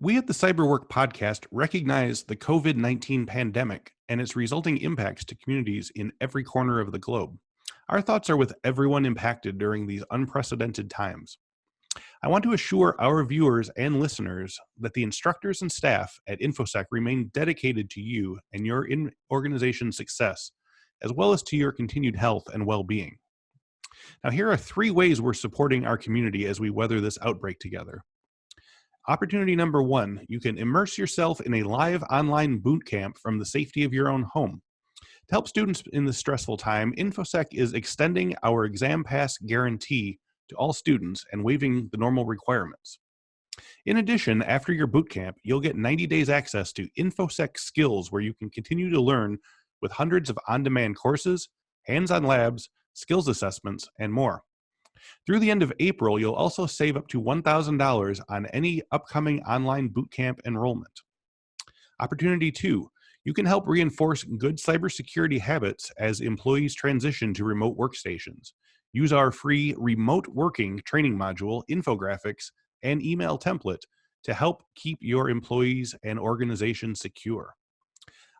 We at the Cyberwork podcast recognize the COVID-19 pandemic and its resulting impacts to communities in every corner of the globe. Our thoughts are with everyone impacted during these unprecedented times. I want to assure our viewers and listeners that the instructors and staff at InfoSec remain dedicated to you and your organization's success, as well as to your continued health and well-being. Now, here are 3 ways we're supporting our community as we weather this outbreak together. Opportunity number 1, you can immerse yourself in a live online boot camp from the safety of your own home. To help students in this stressful time, InfoSec is extending our exam pass guarantee to all students and waiving the normal requirements. In addition, after your boot camp, you'll get 90 days access to InfoSec Skills, where you can continue to learn with hundreds of on-demand courses, hands-on labs, skills assessments, and more. Through the end of April, you'll also save up to $1,000 on any upcoming online bootcamp enrollment. Opportunity 2, you can help reinforce good cybersecurity habits as employees transition to remote workstations. Use our free remote working training module, infographics, and email template to help keep your employees and organization secure.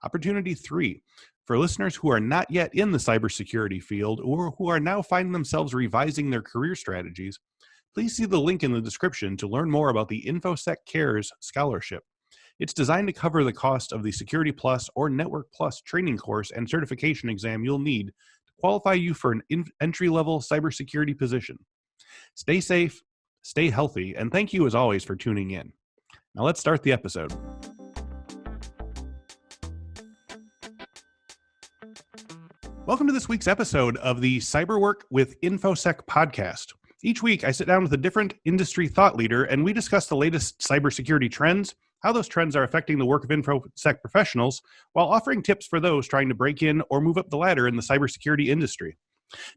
Opportunity 3, for listeners who are not yet in the cybersecurity field or who are now finding themselves revising their career strategies, please see the link in the description to learn more about the InfoSec Cares Scholarship. It's designed to cover the cost of the Security Plus or Network Plus training course and certification exam you'll need to qualify you for an entry-level cybersecurity position. Stay safe, stay healthy, and thank you as always for tuning in. Now let's start the episode. Welcome to this week's episode of the Cyberwork with InfoSec podcast. Each week, I sit down with a different industry thought leader, and we discuss the latest cybersecurity trends, how those trends are affecting the work of InfoSec professionals, while offering tips for those trying to break in or move up the ladder in the cybersecurity industry.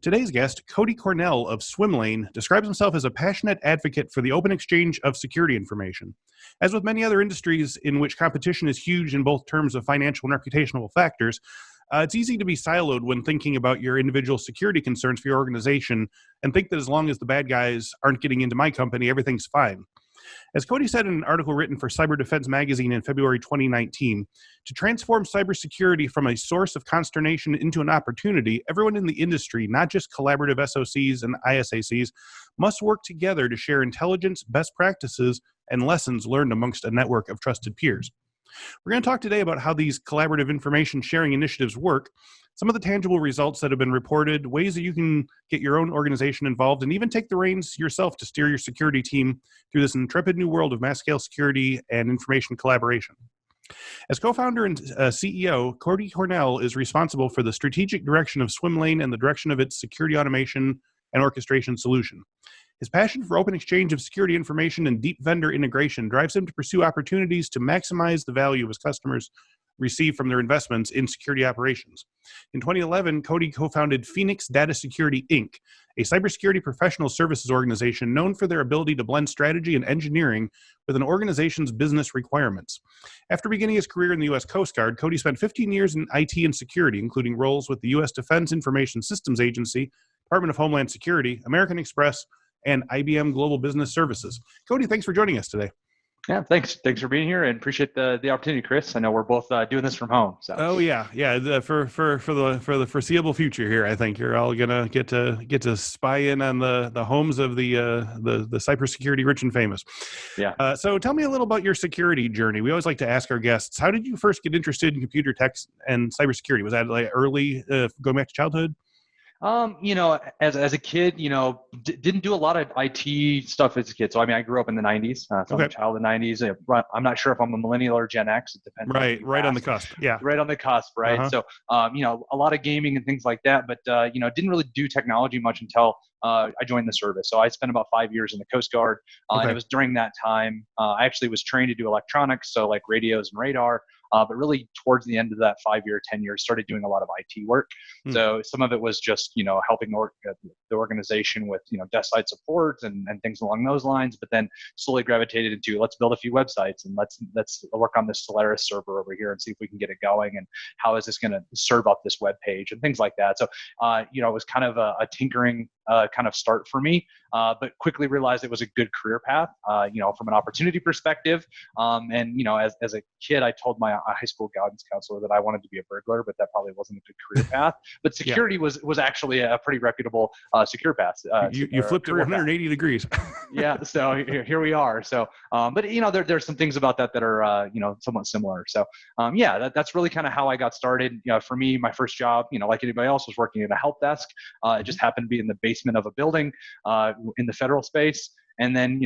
Today's guest, Cody Cornell of Swimlane, describes himself as a passionate advocate for the open exchange of security information. As with many other industries in which competition is huge in both terms of financial and reputational factors, it's easy to be siloed when thinking about your individual security concerns for your organization and think that as long as the bad guys aren't getting into my company, everything's fine. As Cody said in an article written for Cyber Defense Magazine in February 2019, to transform cybersecurity from a source of consternation into an opportunity, everyone in the industry, not just collaborative SOCs and ISACs, must work together to share intelligence, best practices, and lessons learned amongst a network of trusted peers. We're going to talk today about how these collaborative information sharing initiatives work, some of the tangible results that have been reported, ways that you can get your own organization involved, and even take the reins yourself to steer your security team through this intrepid new world of mass-scale security and information collaboration. As co-founder and CEO, Cody Cornell is responsible for the strategic direction of Swimlane and the direction of its security automation and orchestration solution. His passion for open exchange of security information and deep vendor integration drives him to pursue opportunities to maximize the value his customers receive from their investments in security operations. In 2011, Cody co-founded Phoenix Data Security, Inc., a cybersecurity professional services organization known for their ability to blend strategy and engineering with an organization's business requirements. After beginning his career in the U.S. Coast Guard, Cody spent 15 years in IT and security, including roles with the U.S. Defense Information Systems Agency, Department of Homeland Security, American Express, and IBM Global Business Services. Cody, thanks for joining us today. Yeah, thanks. Thanks for being here, and appreciate the opportunity, Chris. I know we're both doing this from home. So. Oh yeah. For the foreseeable future here, I think you're all gonna get to spy in on the homes of the cybersecurity rich and famous. Yeah. So tell me a little about your security journey. We always like to ask our guests, how did you first get interested in computer tech and cybersecurity? Was that like early, going back to childhood? As a kid, didn't do a lot of IT stuff as a kid. So, I grew up in the 90s. So I'm a child of the 90s. I'm not sure if I'm a millennial or Gen X. It depends. Right on the cusp. Yeah. Right on the cusp, right? Uh-huh. So, a lot of gaming and things like that. But, didn't really do technology much until I joined the service. So I spent about 5 years in the Coast Guard. And it was during that time, I actually was trained to do electronics. So like radios and radar. But really towards the end of that 5 year, 10 years, started doing a lot of IT work. So some of it was just, helping the organization with, desk side support and things along those lines, but then slowly gravitated into let's build a few websites and let's work on this Solaris server over here and see if we can get it going. And how is this going to serve up this web page and things like that. So, it was kind of a tinkering kind of start for me. but quickly realized it was a good career path, from an opportunity perspective. As a kid, I told my high school guidance counselor that I wanted to be a burglar, but that probably wasn't a good career path. But security was actually a pretty reputable secure path. You flipped it 180 path. degrees. Yeah, so here we are. So, but there's some things about that are somewhat similar. So, that's really kind of how I got started. For me, my first job, like anybody else, was working at a help desk. It just happened to be in the basement of a building in the federal space. And then,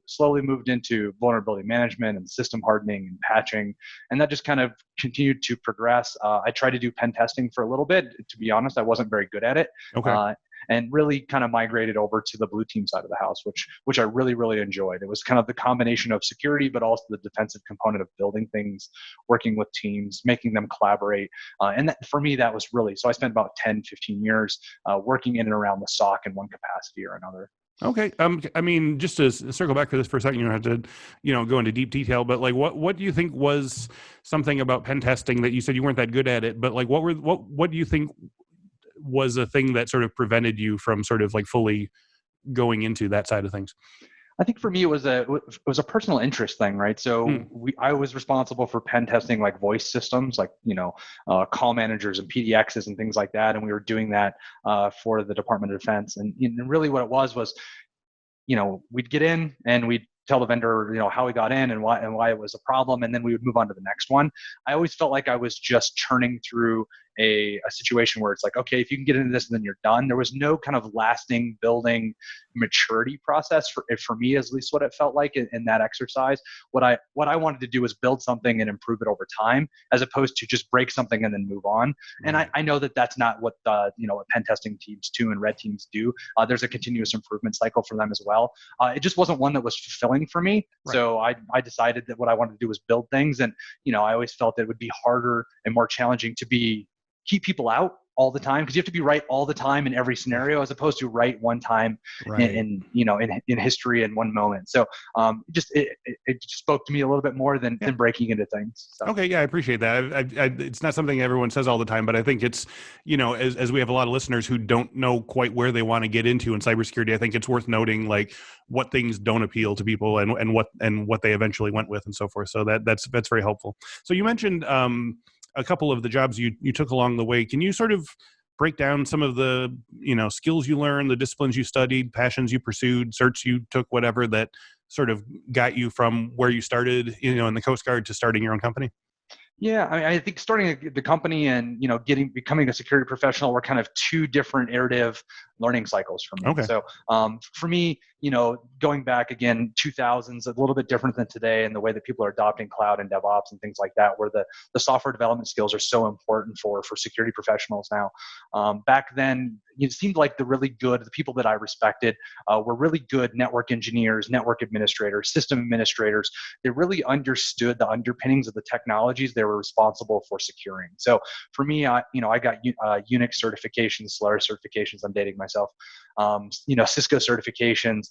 slowly moved into vulnerability management and system hardening and patching. And that just kind of continued to progress. I tried to do pen testing for a little bit. To be honest, I wasn't very good at it. Okay. And really kind of migrated over to the blue team side of the house, which I really, really enjoyed. It was kind of the combination of security, but also the defensive component of building things, working with teams, making them collaborate. And for me, that was really, so I spent about 10, 15 years working in and around the SOC in one capacity or another. Okay. Just to circle back for this for a second, you don't have to, go into deep detail, but like, what do you think was something about pen testing that you said you weren't that good at it, but like, what do you think was a thing that sort of prevented you from sort of like fully going into that side of things? I think for me, it was a personal interest thing, right? So I was responsible for pen testing like voice systems, like, call managers and PDXs and things like that. And we were doing that for the Department of Defense. And really what it was, we'd get in and we'd tell the vendor, how we got in and why it was a problem. And then we would move on to the next one. I always felt like I was just churning through a situation where it's like, okay, if you can get into this and then you're done. There was no kind of lasting building maturity process for me, at least what it felt like in that exercise. What I wanted to do was build something and improve it over time, as opposed to just break something and then move on. And I know that that's not what what pen testing teams do and red teams do. There's a continuous improvement cycle for them as well. It just wasn't one that was fulfilling for me. Right. So I decided that what I wanted to do was build things. And, I always felt that it would be harder and more challenging to keep people out all the time, because you have to be right all the time in every scenario, as opposed to right one time in history in one moment. So it spoke to me a little bit more than breaking into things. So. Okay, yeah, I appreciate that. It's not something everyone says all the time, but I think it's as we have a lot of listeners who don't know quite where they want to get into in cybersecurity, I think it's worth noting like what things don't appeal to people and what they eventually went with and so forth. So that's very helpful. So you mentioned a couple of the jobs you took along the way. Can you sort of break down some of the skills you learned, the disciplines you studied, passions you pursued, certs you took, whatever that sort of got you from where you started in the Coast Guard to starting your own company? Yeah, I think starting the company and becoming a security professional were kind of two different iterative learning cycles for me. Okay. So for me, going back again, 2000s, a little bit different than today, and the way that people are adopting cloud and DevOps and things like that, where the software development skills are so important for security professionals now. Back then, it seemed like the people that I respected were really good network engineers, network administrators, system administrators. They really understood the underpinnings of the technologies they were responsible for securing. So for me, I got Unix certifications, Solaris certifications. I'm dating myself. Cisco certifications,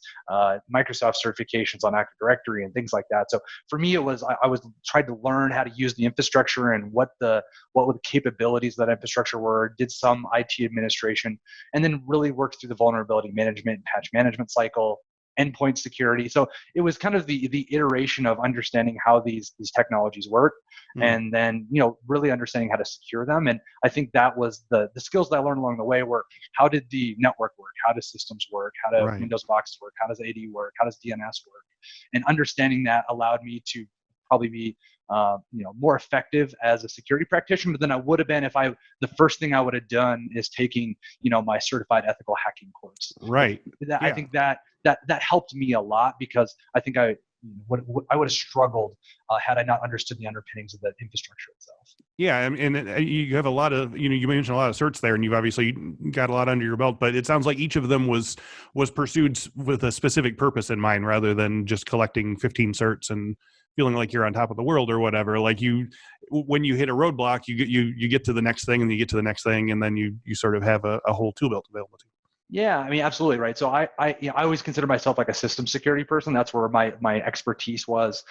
Microsoft certifications on Active Directory and things like that. So for me, it was I was trying to learn how to use the infrastructure and what were the capabilities of that infrastructure were. Did some IT administration, and then really worked through the vulnerability management and patch management cycle, endpoint security. So it was kind of the iteration of understanding how these technologies work, and then really understanding how to secure them. And I think that was the skills that I learned along the way were how did the network work, how does systems work, how do Windows boxes work, how does AD work, how does DNS work, and understanding that allowed me to probably be more effective as a security practitioner than I would have been if the first thing I would have done is taking my certified ethical hacking course. Right. I think that helped me a lot, because I think I would have struggled had I not understood the underpinnings of the infrastructure itself. Yeah, and you have a lot of you mentioned a lot of certs there, and you've obviously got a lot under your belt. But it sounds like each of them was pursued with a specific purpose in mind, rather than just collecting 15 certs and feeling like you're on top of the world or whatever. Like when you hit a roadblock, you get to the next thing, and you get to the next thing, and then you sort of have a whole tool belt available to you. Yeah, absolutely right. So I always consider myself like a system security person. That's where my expertise was.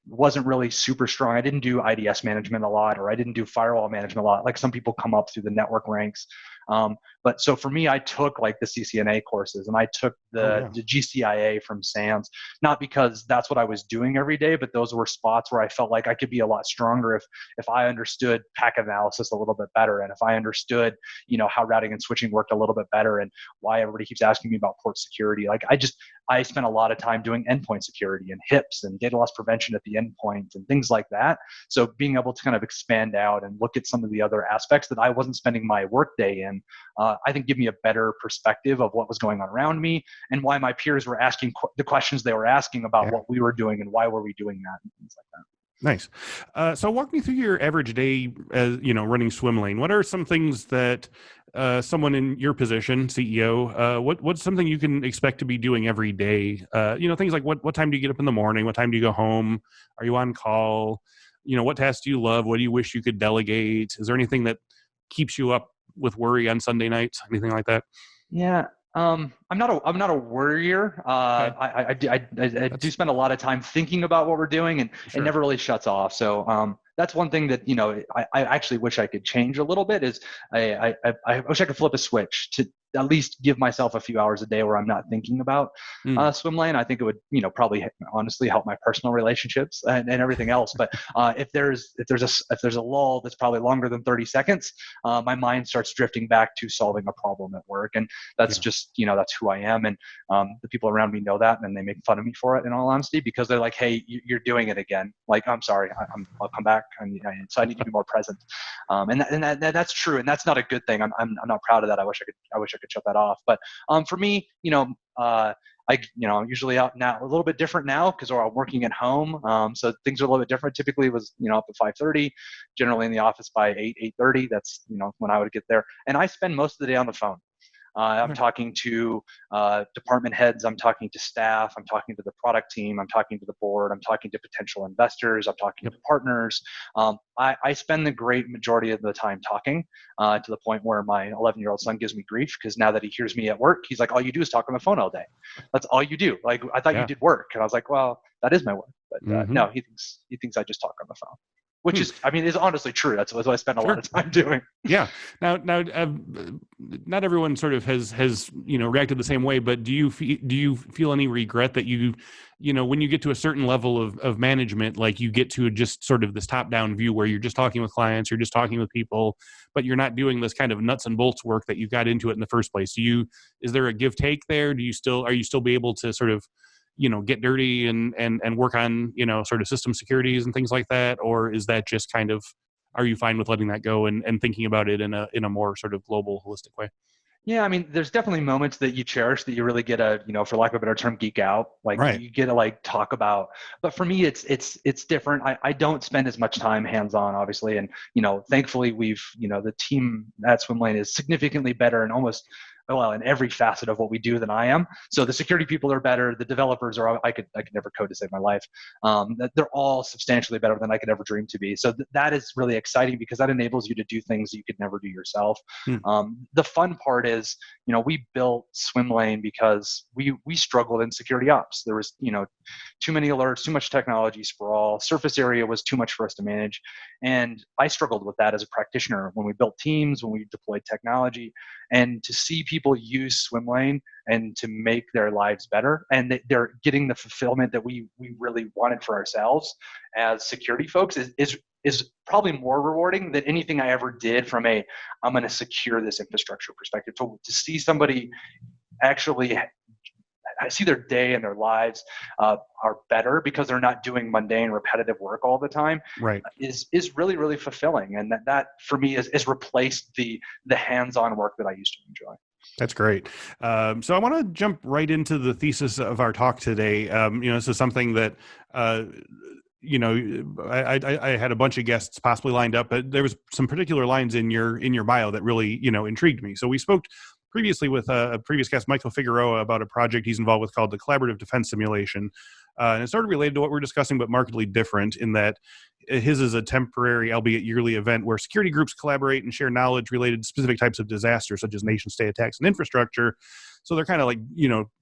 Wasn't really super strong. I didn't do IDS management a lot, or I didn't do firewall management a lot, like some people come up through the network ranks. But But so for me, I took like the CCNA courses and I took the GCIA from SANS, not because that's what I was doing every day, but those were spots where I felt like I could be a lot stronger if I understood pack analysis a little bit better, and if I understood, how routing and switching worked a little bit better, and why everybody keeps asking me about port security. Like I spent a lot of time doing endpoint security and HIPS and data loss prevention at the endpoint and things like that. So being able to kind of expand out and look at some of the other aspects that I wasn't spending my workday in, I think give me a better perspective of what was going on around me and why my peers were asking the questions they were asking about what we were doing and why were we doing that and things like that. Nice. So walk me through your average day as, running Swimlane. What are some things that someone in your position, CEO, what's something you can expect to be doing every day? Things like what time do you get up in the morning? What time do you go home? Are you on call? What tasks do you love? What do you wish you could delegate? Is there anything that keeps you up with worry on Sunday nights? Anything like that? Yeah. I'm not a worrier. I do spend a lot of time thinking about what we're doing, and it never really shuts off. So that's one thing that I actually wish I could change a little bit. Is I wish I could flip a switch to at least give myself a few hours a day where I'm not thinking about Swimlane. I think it would probably honestly help my personal relationships and everything else. But if there's a lull that's probably longer than 30 seconds, my mind starts drifting back to solving a problem at work, and that's just that's who I am, and the people around me know that, and they make fun of me for it. In all honesty, because they're like, "Hey, you're doing it again." Like, I'm sorry, I'll come back, so I need to be more present, and that's true, and that's not a good thing. I'm not proud of that. I wish I could shut that off. But for me, I'm usually out now, a little bit different now because I'm working at home. So things are a little bit different. Typically it was, up at 5:30, generally in the office by 8:30. That's, when I would get there. And I spend most of the day on the phone. I'm talking to department heads. I'm talking to staff. I'm talking to the product team. I'm talking to the board. I'm talking to potential investors. I'm talking to partners. I spend the great majority of the time talking to the point where my 11-year-old son gives me grief because now that he hears me at work, he's like, all you do is talk on the phone all day. That's all you do. Like, I thought you did work. And I was like, well, that is my work. But no, he thinks I just talk on the phone. Which is honestly true. That's what I spend a lot of time doing. Yeah. Now, not everyone sort of has reacted the same way. But do you feel any regret that when you get to a certain level of management, like you get to just sort of this top-down view where you're just talking with clients, you're just talking with people, but you're not doing this kind of nuts and bolts work that you got into it in the first place? Is there a give take there? Are you still be able to sort of get dirty and work on, sort of system securities and things like that? Or is that just kind of, are you fine with letting that go and thinking about it in a more sort of global, holistic way? Yeah, there's definitely moments that you cherish that you really get to, for lack of a better term, geek out. Like you get to like talk about. But for me, it's different. I don't spend as much time hands-on, obviously, and thankfully we've the team at Swimlane is significantly better and almost in every facet of what we do than I am. So the security people are better. The developers are, I could never code to save my life. They're all substantially better than I could ever dream to be. So that is really exciting because that enables you to do things that you could never do yourself. The fun part is, we built Swimlane because we struggled in security ops. There was, too many alerts, too much technology sprawl, surface area was too much for us to manage. And I struggled with that as a practitioner when we built teams, when we deployed technology, and to see people use Swimlane and to make their lives better, and they're getting the fulfillment that we really wanted for ourselves as security folks is probably more rewarding than anything I ever did from I'm going to secure this infrastructure perspective. To see somebody actually I see their day and their lives are better because they're not doing mundane, repetitive work all the time. Right. Is really, really fulfilling, and that for me is replaced the hands-on work that I used to enjoy. That's great. So I want to jump right into the thesis of our talk today. This is something that I had a bunch of guests possibly lined up, but there was some particular lines in your bio that really intrigued me. So we spoke previously with a previous guest, Michael Figueroa, about a project he's involved with called the Collaborative Defense Simulation. And it's sort of related to what we're discussing, but markedly different in that his is a temporary, albeit yearly event where security groups collaborate and share knowledge related to specific types of disasters, such as nation-state attacks and infrastructure. So they're kind of like,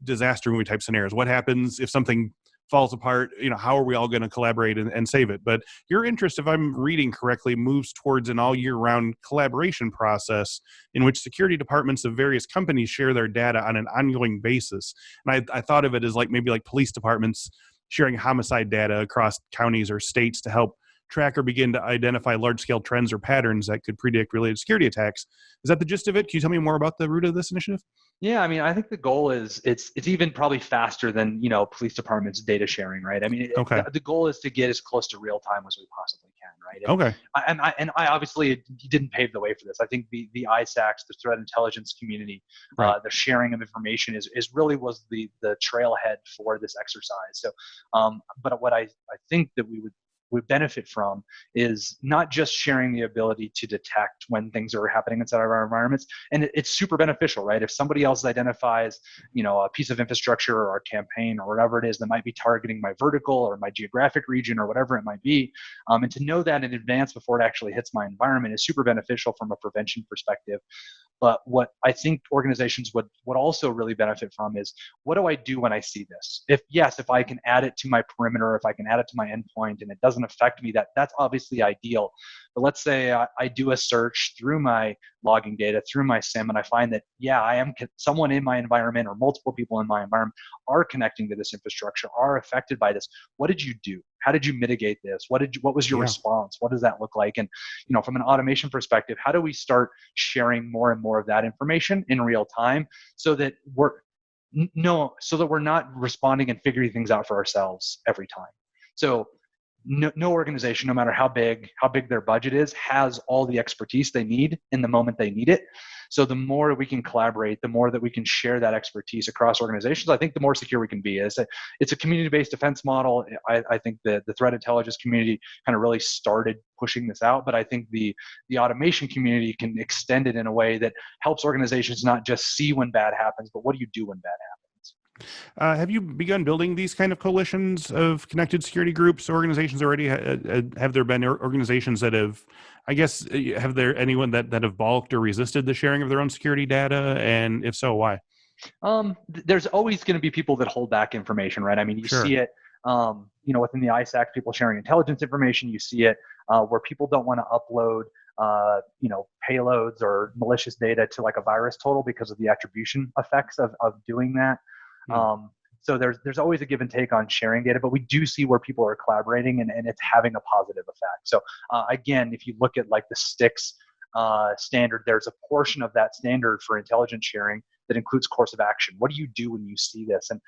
disaster movie type scenarios. What happens if something falls apart, how are we all going to collaborate and save it? But your interest, if I'm reading correctly, moves towards an all year round collaboration process in which security departments of various companies share their data on an ongoing basis. And I thought of it as maybe like police departments sharing homicide data across counties or states to help track or begin to identify large-scale trends or patterns that could predict related security attacks. Is that the gist of it? Can you tell me more about the root of this initiative? Yeah, I mean, I think the goal is it's even probably faster than police departments data sharing, right? I mean, Okay. the goal is to get as close to real time as we possibly can, right? Okay. I obviously didn't pave the way for this. I think the ISACs, the threat intelligence community, Right. the sharing of information is really was the trailhead for this exercise. So, but what I think that we would benefit from is not just sharing the ability to detect when things are happening inside of our environments. And it's super beneficial, right? If somebody else identifies, a piece of infrastructure or a campaign or whatever it is that might be targeting my vertical or my geographic region or whatever it might be, and to know that in advance before it actually hits my environment is super beneficial from a prevention perspective. But what I think organizations would also really benefit from is, what do I do when I see this? If I can add it to my perimeter, if I can add it to my endpoint and it doesn't affect me, that's obviously ideal. But let's say I do a search through my logging data, through my SIM, and I find that, someone in my environment or multiple people in my environment are connecting to this infrastructure, are affected by this. What did you do? How did you mitigate this? What was your response? What does that look like? And, from an automation perspective, how do we start sharing more and more of that information in real time so that we're not responding and figuring things out for ourselves every time? So no organization, no matter how big their budget is, has all the expertise they need in the moment they need it. So the more we can collaborate, the more that we can share that expertise across organizations, I think the more secure we can be. It's a community-based defense model. I think the threat intelligence community kind of really started pushing this out, but I think the automation community can extend it in a way that helps organizations not just see when bad happens, but what do you do when bad happens? Have you begun building these kind of coalitions of connected security groups, organizations already? Have there been organizations that have, have there anyone that have balked or resisted the sharing of their own security data? And if so, why? There's always going to be people that hold back information, right? I mean, you see it, within the ISAC, people sharing intelligence information. You see it where people don't want to upload payloads or malicious data to like a virus total because of the attribution effects of doing that. So there's always a give and take on sharing data, but we do see where people are collaborating and it's having a positive effect. So again, if you look at like the STIX standard, there's a portion of that standard for intelligence sharing that includes course of action. What do you do when you see this? And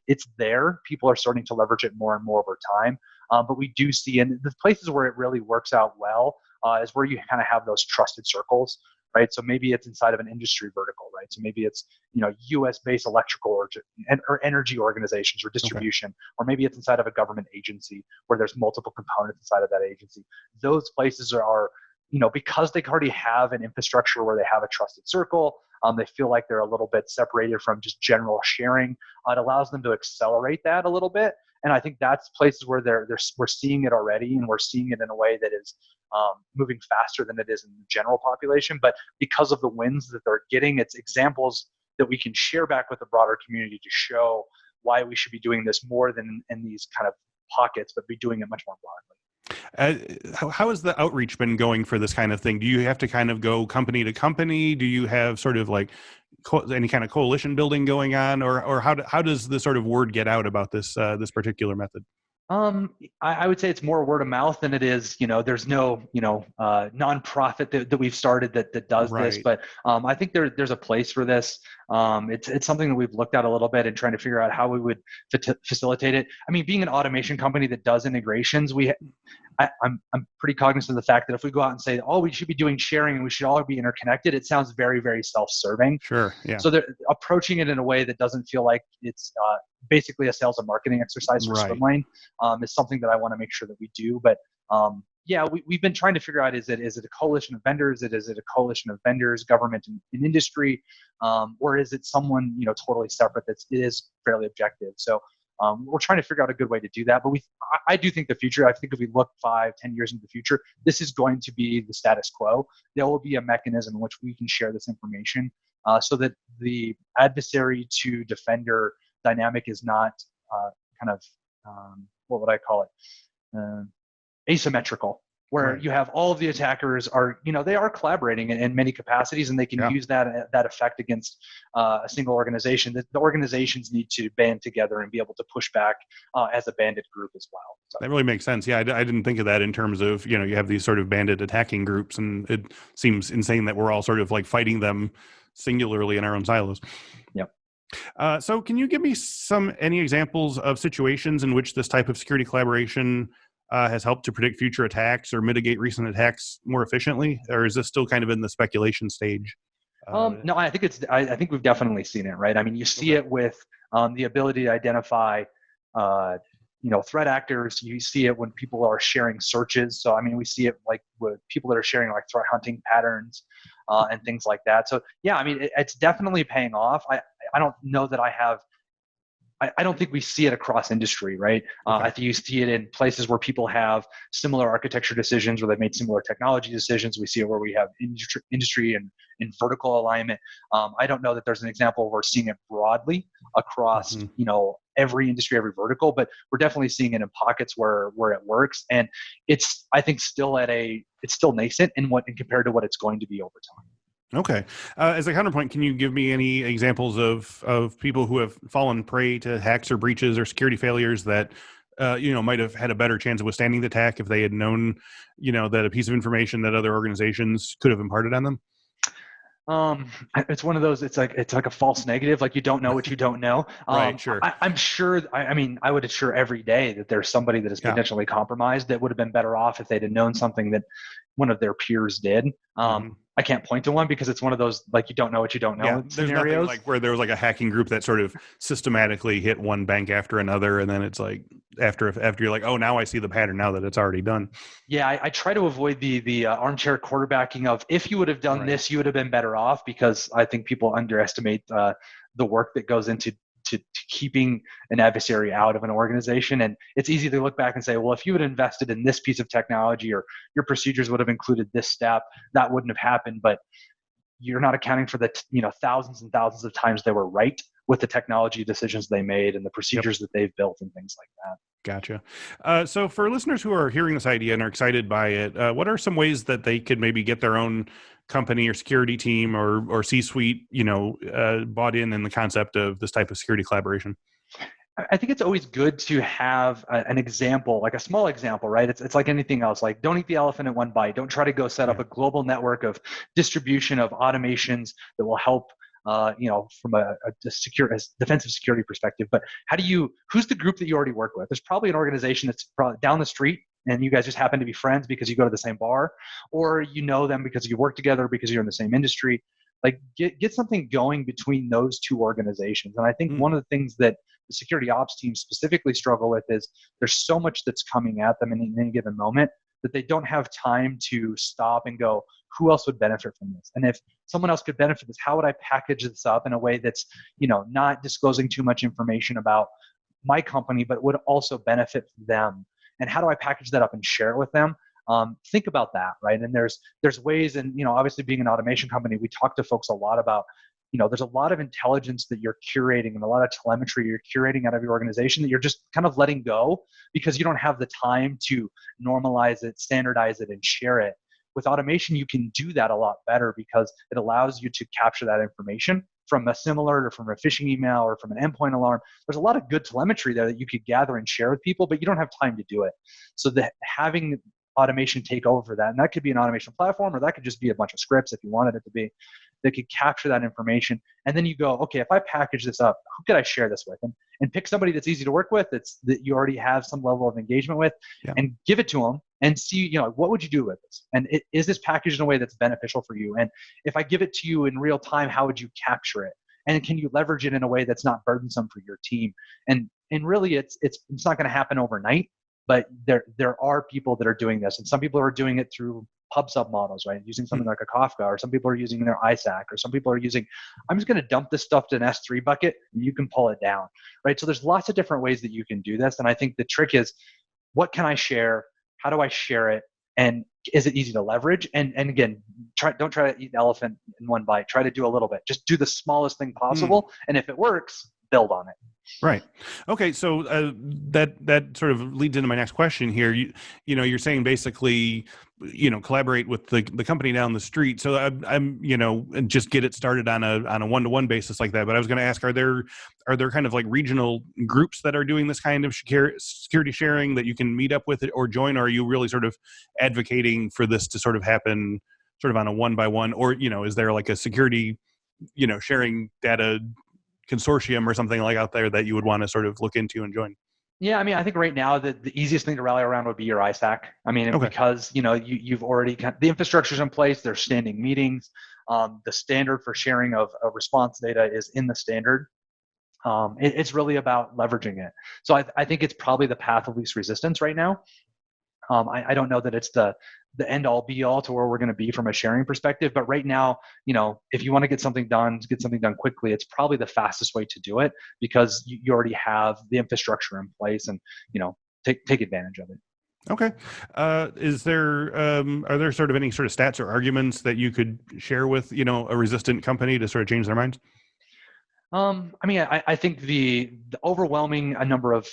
it's there. People are starting to leverage it more and more over time. But we do see, and the places where it really works out well is where you kind of have those trusted circles, right? So maybe it's inside of an industry vertical, right? So maybe it's, US-based electrical or energy organizations or distribution, or maybe it's inside of a government agency where there's multiple components inside of that agency. Those places are because they already have an infrastructure where they have a trusted circle, they feel like they're a little bit separated from just general sharing. It allows them to accelerate that a little bit. And I think that's places where we're seeing it already, and we're seeing it in a way that is moving faster than it is in the general population. But because of the wins that they're getting, it's examples that we can share back with the broader community to show why we should be doing this more than in these kind of pockets, but be doing it much more broadly. How has the outreach been going for this kind of thing? Do you have to kind of go company to company? Do you have sort of like any kind of coalition building going on, or how does the sort of word get out about this particular method? I would say it's more word of mouth than it is, there's no, nonprofit that we've started that does this, but I think there's a place for this. It's something that we've looked at a little bit and trying to figure out how we would facilitate it. I mean, being an automation company that does integrations, I'm pretty cognizant of the fact that if we go out and say, oh, we should be doing sharing and we should all be interconnected, it sounds very, very self-serving. Sure. Yeah. So they're approaching it in a way that doesn't feel like it's basically a sales and marketing exercise for Swimlane is something that I want to make sure that we do. But we've been trying to figure out, is it a coalition of vendors? Is it a coalition of vendors, government and industry? Or is it someone, totally separate that is fairly objective? So we're trying to figure out a good way to do that. But I do think the future, I think if we look 5-10 years into the future, this is going to be the status quo. There will be a mechanism in which we can share this information so that the adversary to defender dynamic is not kind of what would I call it? Asymmetrical, where you have all of the attackers are, they are collaborating in many capacities, and they can use that effect against a single organization. The organizations need to band together and be able to push back as a bandit group as well. So. That really makes sense. Yeah, I didn't think of that in terms of, you have these sort of bandit attacking groups, and it seems insane that we're all sort of like fighting them singularly in our own silos. Yep. So can you give me any examples of situations in which this type of security collaboration has helped to predict future attacks or mitigate recent attacks more efficiently? Or is this still kind of in the speculation stage? No, I think we've definitely seen it, right? I mean, you see it with the ability to identify, threat actors. You see it when people are sharing searches. So, I mean, we see it like with people that are sharing like threat hunting patterns and things like that. So, yeah, I mean, it's definitely paying off. I don't know that I don't think we see it across industry, right? I think you see it in places where people have similar architecture decisions, where they've made similar technology decisions. We see it where we have industry and in vertical alignment. I don't know that there's an example where we're seeing it broadly across, every industry, every vertical, but we're definitely seeing it in pockets where it works. And it's, I think, it's still nascent in compared to what it's going to be over time. Okay. As a counterpoint, can you give me any examples of people who have fallen prey to hacks or breaches or security failures that, might have had a better chance of withstanding the attack if they had known, that a piece of information that other organizations could have imparted on them? It's one of those, it's like a false negative. Like, you don't know what you don't know. Right. Sure. I'm sure, I would assure every day that there's somebody that is potentially compromised that would have been better off if they'd have known something that one of their peers did. I can't point to one because it's one of those, like, you don't know what you don't know there's scenarios. Nothing like where there was like a hacking group that sort of systematically hit one bank after another. And then it's like, after you're like, oh, now I see the pattern now that it's already done. Yeah. I try to avoid the armchair quarterbacking of, if you would have done this, you would have been better off, because I think people underestimate the work that goes into keeping an adversary out of an organization. And it's easy to look back and say, well, if you had invested in this piece of technology, or your procedures would have included this step, that wouldn't have happened. But you're not accounting for the thousands and thousands of times they were right with the technology decisions they made and the procedures that they've built and things like that. Gotcha. So for listeners who are hearing this idea and are excited by it, what are some ways that they could maybe get their own company or security team or C-suite, bought in the concept of this type of security collaboration? I think it's always good to have an example, like a small example, right? It's like anything else. Like, don't eat the elephant in one bite. Don't try to go set up a global network of distribution of automations that will help, from a defensive security perspective. But who's the group that you already work with? There's probably an organization that's probably down the street, and you guys just happen to be friends because you go to the same bar, or you know them because you work together because you're in the same industry. Like, get something going between those two organizations. And I think one of the things that the security ops team specifically struggle with is there's so much that's coming at them in any given moment that they don't have time to stop and go, who else would benefit from this? And if someone else could benefit this, how would I package this up in a way that's, not disclosing too much information about my company, but would also benefit them? And how do I package that up and share it with them? Think about that, right? And there's ways, and obviously being an automation company, we talk to folks a lot about, there's a lot of intelligence that you're curating and a lot of telemetry you're curating out of your organization that you're just kind of letting go because you don't have the time to normalize it, standardize it, and share it. With automation, you can do that a lot better because it allows you to capture that information from a similar or from a phishing email or from an endpoint alarm. There's a lot of good telemetry there that you could gather and share with people, but you don't have time to do it. So having automation take over for that, and that could be an automation platform, or that could just be a bunch of scripts if you wanted it to be, that could capture that information. And then you go, okay, if I package this up, who could I share this with? And pick somebody that's easy to work with, that you already have some level of engagement with, and give it to them and see, what would you do with this? And is this packaged in a way that's beneficial for you? And if I give it to you in real time, how would you capture it? And can you leverage it in a way that's not burdensome for your team? And really, it's not going to happen overnight, but there are people that are doing this, and some people are doing it through pub sub models, right? Using something like a Kafka, or some people are using their ISAC, or some people are using, I'm just going to dump this stuff to an S3 bucket and you can pull it down, right? So there's lots of different ways that you can do this. And I think the trick is, what can I share? How do I share it? And is it easy to leverage? And again, don't try to eat an elephant in one bite. Try to do a little bit. Just do the smallest thing possible. And if it works, build on it. Right. Okay. So that sort of leads into my next question here. You're saying basically, collaborate with the company down the street. So I'm and just get it started on a one-to-one basis like that. But I was going to ask, are there kind of like regional groups that are doing this kind of security sharing that you can meet up with it or join? Or are you really sort of advocating for this to sort of happen sort of on a one-by-one? Or, is there like a security, sharing data consortium or something like out there that you would want to sort of look into and join? Yeah, I think right now the easiest thing to rally around would be your ISAC. Okay. Because you've already the infrastructure's in place. There's standing meetings. The standard for sharing of response data is in the standard. It's really about leveraging it. So I think it's probably the path of least resistance right now. I don't know that it's the end all be all to where we're going to be from a sharing perspective, but right now, if you want to get something done quickly, it's probably the fastest way to do it because you already have the infrastructure in place, and take advantage of it. Okay. Are there sort of any sort of stats or arguments that you could share with a resistant company to sort of change their minds? I think the overwhelming number of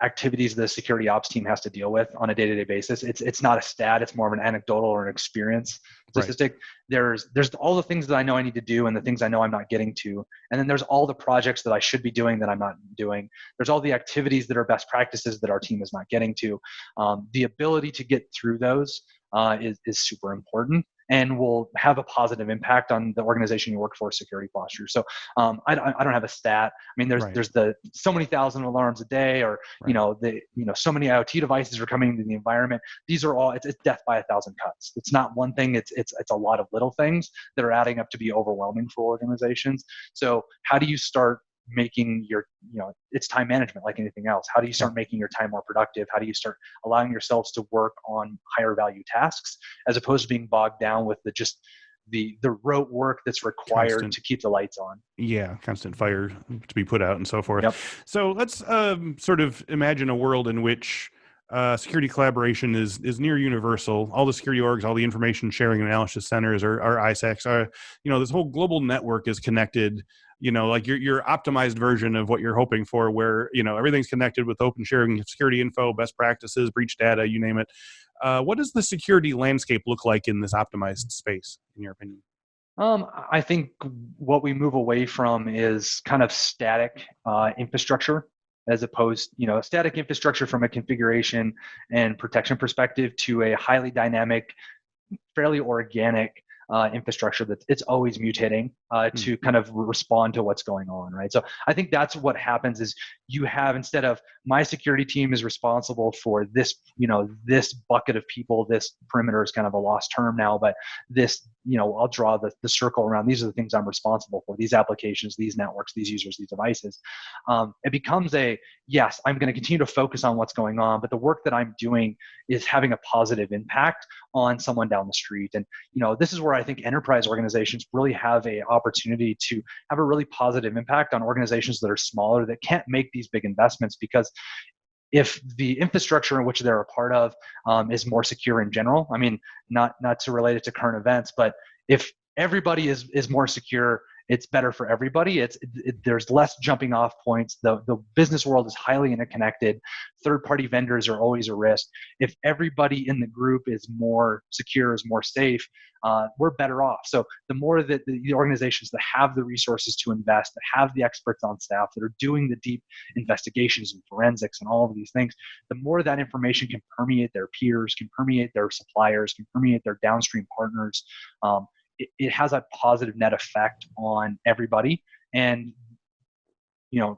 activities the security ops team has to deal with on a day-to-day basis. It's not a stat. It's more of an anecdotal or an experience statistic. Right. There's all the things that I know I need to do and the things I know I'm not getting to. And then there's all the projects that I should be doing that I'm not doing. There's all the activities that are best practices that our team is not getting to. The ability to get through those is super important and will have a positive impact on the organization you work for security posture. So I don't have a stat. There's so many thousand alarms a day, or so many IoT devices are coming into the environment. These are all it's death by 1,000 cuts. It's not one thing. It's a lot of little things that are adding up to be overwhelming for organizations. So how do you start making your, it's time management like anything else. How do you start making your time more productive? How do you start allowing yourselves to work on higher value tasks as opposed to being bogged down with the rote work that's required to keep the lights on? Yeah, constant fire to be put out and so forth. Yep. So let's sort of imagine a world in which security collaboration is near universal. All the security orgs, all the information sharing and analysis centers, or ISACs, this whole global network is connected. Like your optimized version of what you're hoping for, where everything's connected with open sharing of security info, best practices, breach data, you name it. What does the security landscape look like in this optimized space, in your opinion? I think what we move away from is kind of static infrastructure, as opposed, static infrastructure from a configuration and protection perspective, to a highly dynamic, fairly organic infrastructure that it's always mutating to kind of respond to what's going on, right? So I think that's what happens is you have, instead of my security team is responsible for this, this bucket of people, this perimeter is kind of a lost term now, but this, I'll draw the circle around. These are the things I'm responsible for, these applications, these networks, these users, these devices. It becomes yes, I'm going to continue to focus on what's going on, but the work that I'm doing is having a positive impact on someone down the street. And, this is where I think enterprise organizations really have a opportunity to have a really positive impact on organizations that are smaller, that can't make these big investments, because if the infrastructure in which they're a part of is more secure in general, not to relate it to current events, but if everybody is more secure, it's better for everybody. There's less jumping off points. The business world is highly interconnected. Third-party vendors are always a risk. If everybody in the group is more secure, is more safe, we're better off. So the more that the organizations that have the resources to invest, that have the experts on staff, that are doing the deep investigations and forensics and all of these things, the more that information can permeate their peers, can permeate their suppliers, can permeate their downstream partners. It has a positive net effect on everybody, and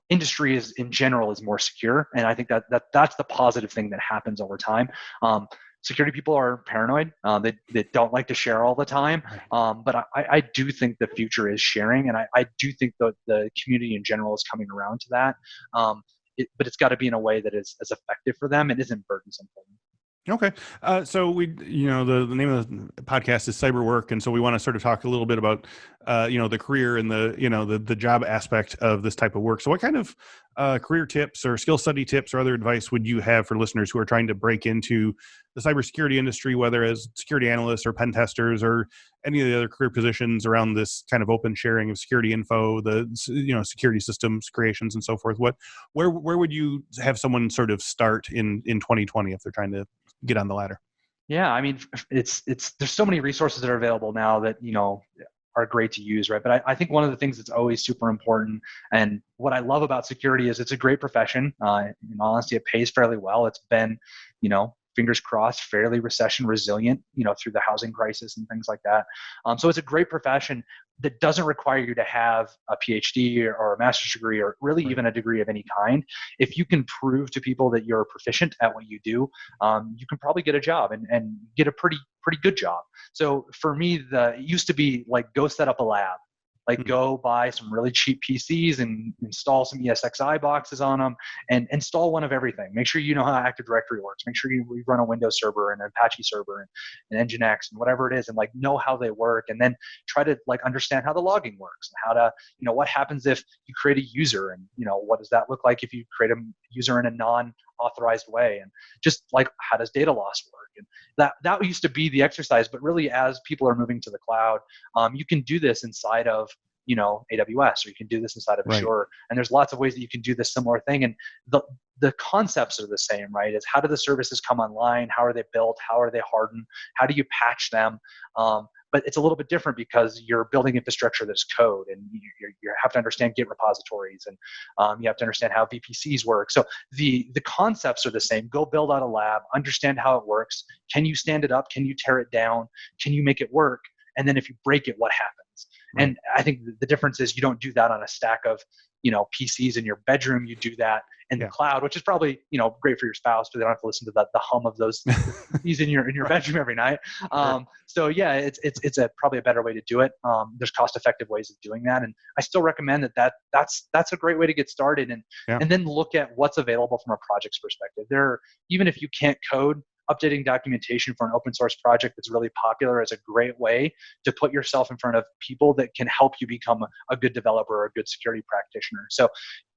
industry in general is more secure, and I think that's the positive thing that happens over time. Security people are paranoid; they don't like to share all the time, but I do think the future is sharing, and I do think the community in general is coming around to that. But it's got to be in a way that is as effective for them and isn't burdensome for them. Okay. So we, the name of the podcast is Cyber Work. And so we want to sort of talk a little bit about the career and the job aspect of this type of work. So what kind of career tips or skill study tips or other advice would you have for listeners who are trying to break into the cybersecurity industry, whether as security analysts or pen testers or any of the other career positions around this kind of open sharing of security info, the security systems creations and so forth? Where would you have someone sort of start in 2020 if they're trying to get on the ladder? Yeah, I mean, it's there's so many resources that are available now that are great to use, right? But I think one of the things that's always super important, and what I love about security, is it's a great profession. In all honesty, it pays fairly well. It's been, fingers crossed, fairly recession resilient, through the housing crisis and things like that. So it's a great profession that doesn't require you to have a PhD or a master's degree or really even a degree of any kind. If you can prove to people that you're proficient at what you do, you can probably get a job and get a pretty good job. So for me, it used to be like, go set up a lab. Like, go buy some really cheap PCs and install some ESXi boxes on them and install one of everything. Make sure you know how Active Directory works. Make sure you run a Windows server and an Apache server and Nginx and whatever it is, and know how they work. And then try to understand how the logging works and how to, what happens if you create a user, and what does that look like if you create a user in a non-authorized way, and just how does data loss work? And that used to be the exercise, but really, as people are moving to the cloud, you can do this inside of AWS, or you can do this inside of Azure, and there's lots of ways that you can do this similar thing. And the concepts are the same, right? It's how do the services come online? How are they built? How are they hardened? How do you patch them? But it's a little bit different because you're building infrastructure that's code, and you have to understand Git repositories, and you have to understand how VPCs work. So the concepts are the same. Go build out a lab, understand how it works. Can you stand it up? Can you tear it down? Can you make it work? And then if you break it, what happens? Right. And I think the difference is you don't do that on a stack of PCs in your bedroom. You do that in the cloud, which is probably great for your spouse, but they don't have to listen to the hum of those PCs in your bedroom every night. So yeah, it's probably a better way to do it. There's cost-effective ways of doing that, and I still recommend that's a great way to get started, and then look at what's available from a project's perspective. Even if you can't code, updating documentation for an open source project that's really popular is a great way to put yourself in front of people that can help you become a good developer or a good security practitioner. So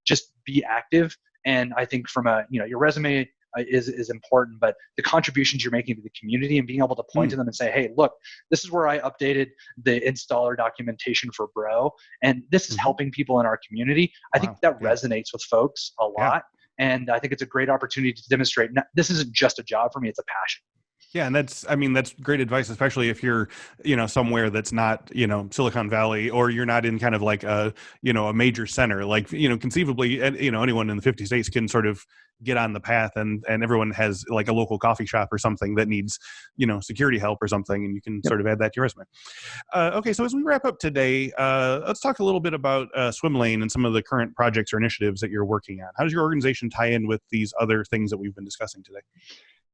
just be active. And I think from your resume is important, but the contributions you're making to the community and being able to point to them and say, hey, look, this is where I updated the installer documentation for Bro, and this is helping people in our community. I think that resonates with folks a lot. And I think it's a great opportunity to demonstrate this isn't just a job for me, it's a passion. Yeah, and that's great advice, especially if you're, somewhere that's not, Silicon Valley, or you're not in kind of like a major center. Like, conceivably, anyone in the 50 states can sort of get on the path, and everyone has like a local coffee shop or something that needs, security help or something, and you can sort of add that to your resume. Okay, so as we wrap up today, let's talk a little bit about Swimlane and some of the current projects or initiatives that you're working on. How does your organization tie in with these other things that we've been discussing today?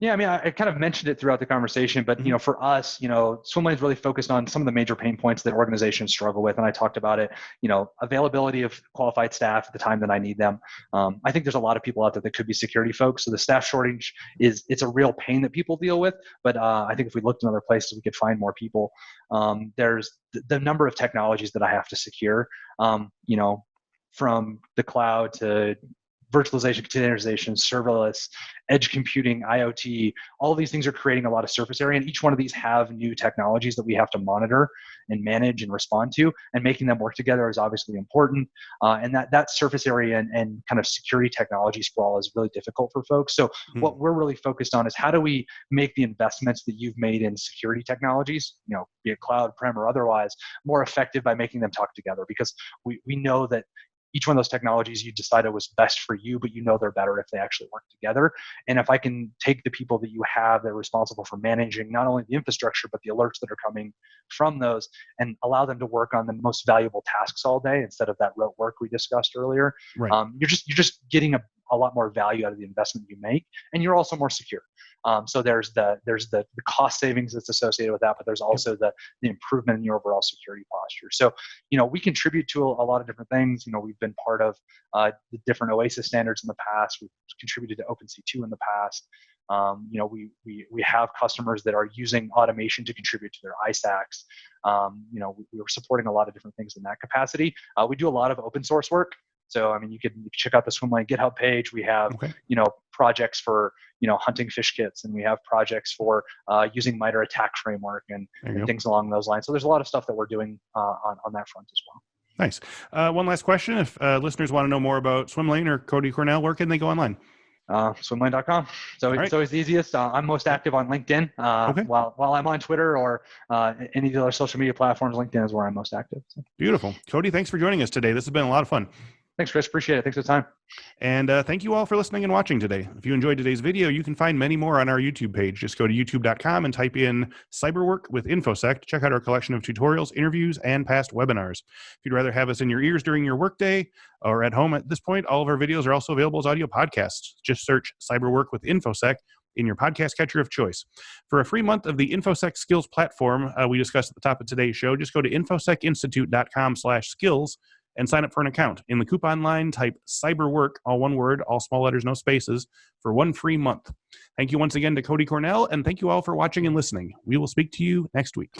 Yeah, I mean, I kind of mentioned it throughout the conversation, but for us, Swimlane is really focused on some of the major pain points that organizations struggle with, and I talked about it. Availability of qualified staff at the time that I need them. I think there's a lot of people out there that could be security folks, so the staff shortage it's a real pain that people deal with. But I think if we looked in other places, we could find more people. There's the number of technologies that I have to secure. From the cloud to virtualization, containerization, serverless, edge computing, IoT, all of these things are creating a lot of surface area, and each one of these have new technologies that we have to monitor and manage and respond to, and making them work together is obviously important. And that surface area and kind of security technology sprawl is really difficult for folks. So what we're really focused on is how do we make the investments that you've made in security technologies, be it cloud, prem, or otherwise, more effective by making them talk together, because we know that each one of those technologies you decided was best for you, but they're better if they actually work together. And if I can take the people that you have that are responsible for managing not only the infrastructure, but the alerts that are coming from those, and allow them to work on the most valuable tasks all day instead of that rote work we discussed earlier, you're just getting a lot more value out of the investment you make, and you're also more secure. So there's the cost savings that's associated with that, but there's also the improvement in your overall security posture. So, we contribute to a lot of different things. We've been part of the different OASIS standards in the past. We've contributed to OpenC2 in the past. We have customers that are using automation to contribute to their ISACs. We're supporting a lot of different things in that capacity. We do a lot of open source work. So, I mean, you can check out the Swimlane GitHub page. We have, projects for, hunting fish kits, and we have projects for using MITRE ATT&CK framework and things along those lines. So there's a lot of stuff that we're doing on that front as well. Nice. One last question. If listeners want to know more about Swimlane or Cody Cornell, where can they go online? Swimlane.com. So it's always the easiest. I'm most active on LinkedIn. While I'm on Twitter or any of the other social media platforms, LinkedIn is where I'm most active. So. Beautiful. Cody, thanks for joining us today. This has been a lot of fun. Thanks, Chris. Appreciate it. Thanks for the time. And thank you all for listening and watching today. If you enjoyed today's video, you can find many more on our YouTube page. Just go to youtube.com and type in Cyberwork with InfoSec to check out our collection of tutorials, interviews, and past webinars. If you'd rather have us in your ears during your workday or at home at this point, all of our videos are also available as audio podcasts. Just search Cyberwork with InfoSec in your podcast catcher of choice. For a free month of the InfoSec Skills platform we discussed at the top of today's show, just go to infosecinstitute.com/skills and sign up for an account. In the coupon line, type Cyberwork, all one word, all small letters, no spaces, for 1 free month. Thank you once again to Cody Cornell, and thank you all for watching and listening. We will speak to you next week.